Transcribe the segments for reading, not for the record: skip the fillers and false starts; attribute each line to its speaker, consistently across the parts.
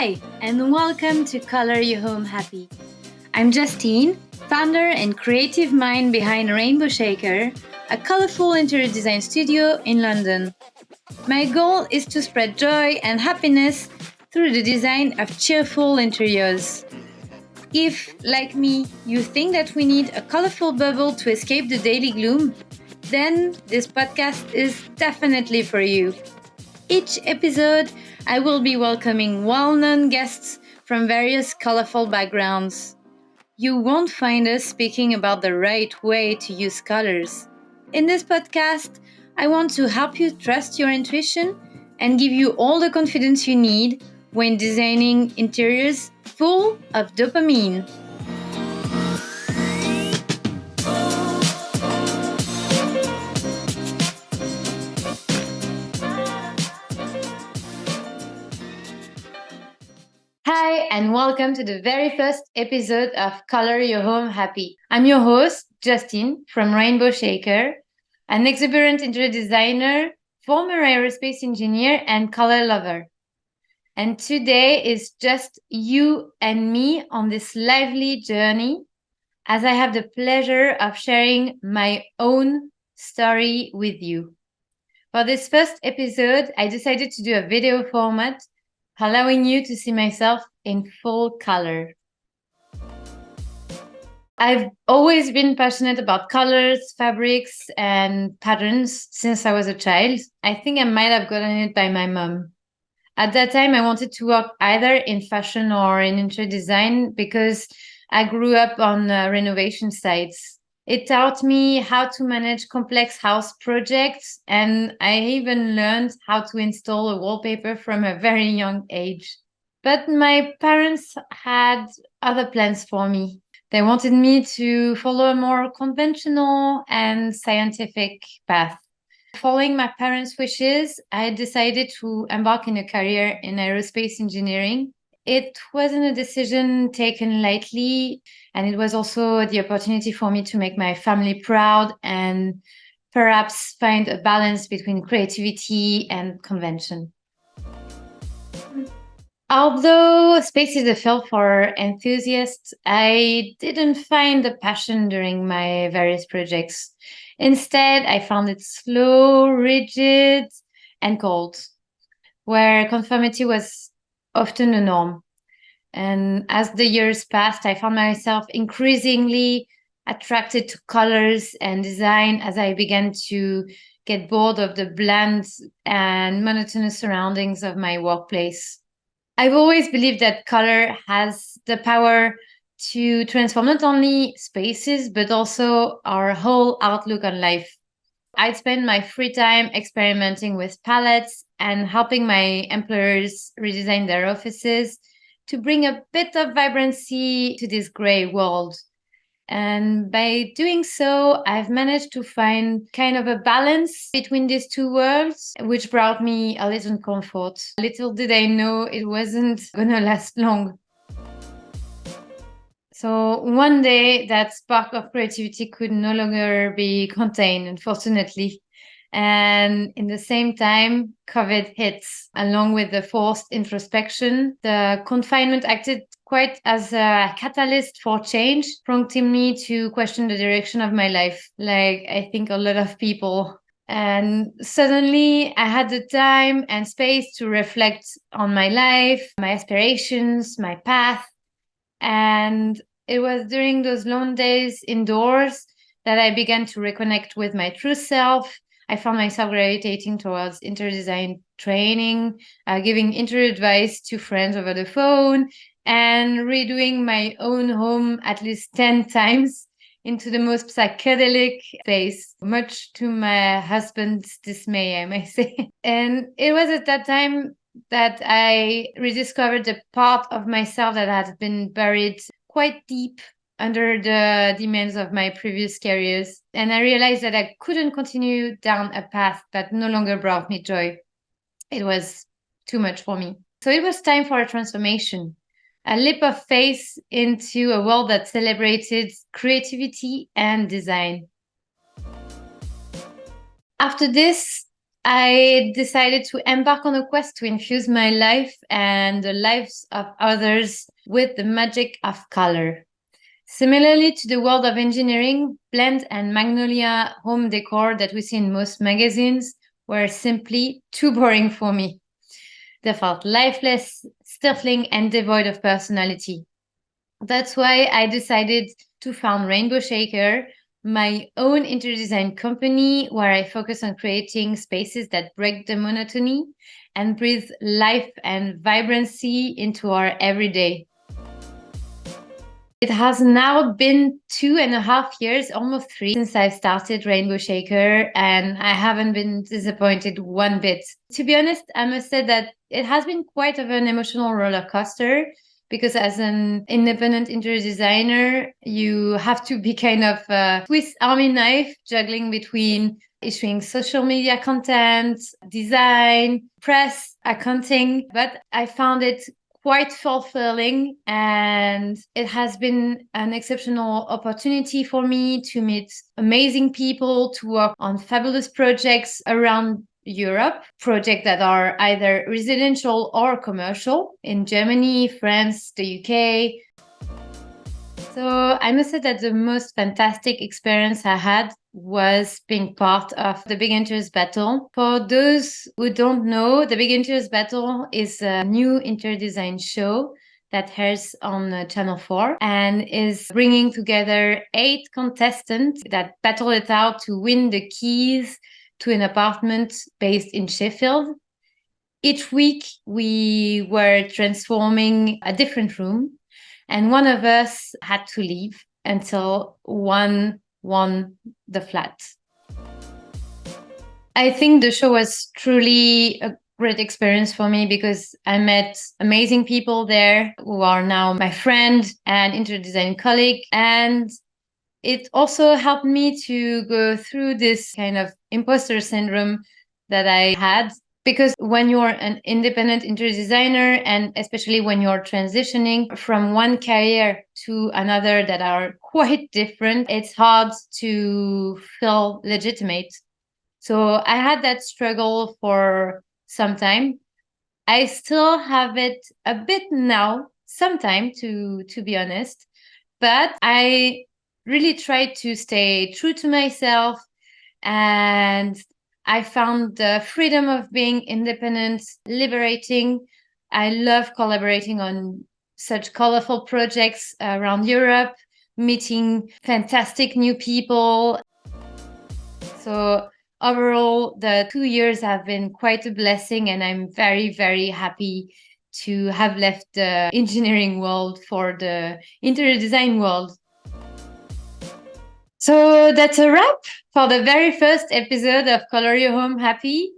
Speaker 1: Hi, and welcome to Color Your Home Happy. I'm Justine, founder and creative mind behind Rainbow Shaker, a colorful interior design studio in London. My goal is to spread joy and happiness through the design of cheerful interiors. If, like me, you think that we need a colorful bubble to escape the daily gloom, then this podcast is definitely for you. Each episode, I will be welcoming well-known guests from various colorful backgrounds. You won't find us speaking about the right way to use colors. In this podcast, I want to help you trust your intuition and give you all the confidence you need when designing interiors full of dopamine. Hi, and welcome to the very first episode of Color Your Home Happy. I'm your host, Justine, from Rainbow Shaker, an exuberant interior designer, former aerospace engineer, and color lover. And today is just you and me on this lively journey, as I have the pleasure of sharing my own story with you. For this first episode, I decided to do a video format, allowing you to see myself in full color. I've always been passionate about colors, fabrics, and patterns since I was a child. I think I might have gotten it by my mom. At that time, I wanted to work either in fashion or in interior design because I grew up on renovation sites. It taught me how to manage complex house projects, and I even learned how to install a wallpaper from a very young age. But my parents had other plans for me. They wanted me to follow a more conventional and scientific path. Following my parents' wishes, I decided to embark in a career in aerospace engineering. It wasn't a decision taken lightly, and it was also the opportunity for me to make my family proud and perhaps find a balance between creativity and convention. Although space is a field for enthusiasts, I didn't find the passion during my various projects. Instead, I found it slow, rigid, and cold, where conformity was often a norm. And as the years passed, I found myself increasingly attracted to colors and design as I began to get bored of the bland and monotonous surroundings of my workplace. I've always believed that color has the power to transform not only spaces, but also our whole outlook on life. I'd spend my free time experimenting with palettes and helping my employers redesign their offices to bring a bit of vibrancy to this gray world. And by doing so, I've managed to find kind of a balance between these two worlds, which brought me a little comfort. Little did I know it wasn't going to last long. So one day, that spark of creativity could no longer be contained, unfortunately. And in the same time, COVID hits, along with the forced introspection. The confinement acted quite as a catalyst for change, prompting me to question the direction of my life, like I think a lot of people. And suddenly I had the time and space to reflect on my life, my aspirations, my path. And it was during those long days indoors that I began to reconnect with my true self. I found myself gravitating towards interior design training, giving interior advice to friends over the phone, and redoing my own home at least 10 times into the most psychedelic space, much to my husband's dismay, I may say. And it was at that time that I rediscovered the part of myself that had been buried quite deep under the demands of my previous careers. And I realized that I couldn't continue down a path that no longer brought me joy. It was too much for me. So it was time for a transformation, a leap of faith into a world that celebrated creativity and design. After this, I decided to embark on a quest to infuse my life and the lives of others with the magic of color. Similarly to the world of engineering, blend and magnolia home decor that we see in most magazines were simply too boring for me. They felt lifeless, stifling, and devoid of personality. That's why I decided to found Rainbow Shaker, my own interior design company where I focus on creating spaces that break the monotony and breathe life and vibrancy into our everyday. It has now been 2.5 years, almost 3, since I've started Rainbow Shaker, and I haven't been disappointed one bit. To be honest, I must say that it has been quite of an emotional roller coaster because as an independent interior designer, you have to be kind of a Swiss Army knife juggling between issuing social media content, design, press, accounting. But I found it quite fulfilling, and it has been an exceptional opportunity for me to meet amazing people, to work on fabulous projects around Europe, projects that are either residential or commercial in Germany, France, the UK. So I must say that the most fantastic experience I had was being part of the Big Interiors Battle. For those who don't know, the Big Interiors Battle is a new interior design show that airs on Channel 4 and is bringing together 8 contestants that battle it out to win the keys to an apartment based in Sheffield. Each week, we were transforming a different room, and one of us had to leave until one won the flat. I think the show was truly a great experience for me because I met amazing people there who are now my friend and interior design colleague. And it also helped me to go through this kind of imposter syndrome that I had. Because when you're an independent interior designer, and especially when you're transitioning from one career to another that are quite different, it's hard to feel legitimate. So I had that struggle for some time. I still have it a bit now, sometime to be honest, but I really try to stay true to myself, and I found the freedom of being independent liberating. I love collaborating on such colorful projects around Europe, meeting fantastic new people. So overall, the 2 years have been quite a blessing, and I'm very, very happy to have left the engineering world for the interior design world. So that's a wrap for the very first episode of Color Your Home Happy.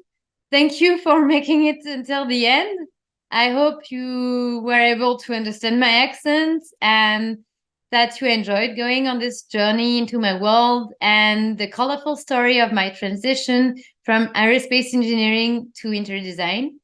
Speaker 1: Thank you for making it until the end. I hope you were able to understand my accent and that you enjoyed going on this journey into my world and the colorful story of my transition from aerospace engineering to interior design.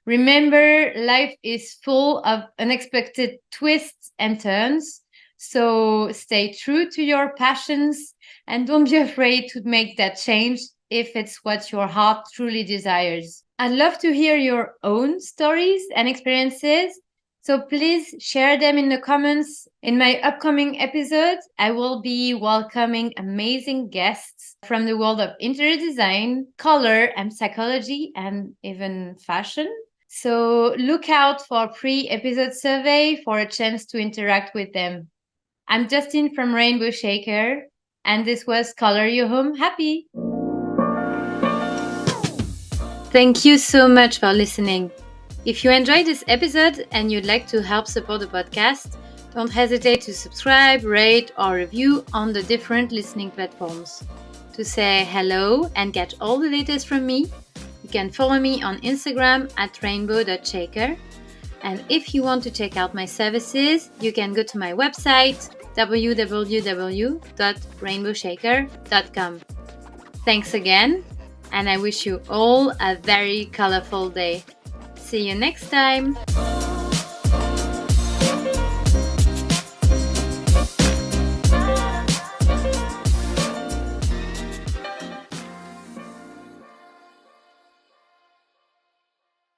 Speaker 1: Remember, life is full of unexpected twists and turns. So stay true to your passions and don't be afraid to make that change if it's what your heart truly desires. I'd love to hear your own stories and experiences. So please share them in the comments. In my upcoming episodes, I will be welcoming amazing guests from the world of interior design, color and psychology, and even fashion. So look out for pre-episode survey for a chance to interact with them. I'm Justine from Rainbow Shaker, and this was Color Your Home Happy. Thank you so much for listening. If you enjoyed this episode and you'd like to help support the podcast, don't hesitate to subscribe, rate, or review on the different listening platforms. To say hello and get all the latest from me, you can follow me on Instagram at rainbow.shaker. And if you want to check out my services, you can go to my website, www.rainbowshaker.com. Thanks again, and I wish you all a very colorful day. See you next time!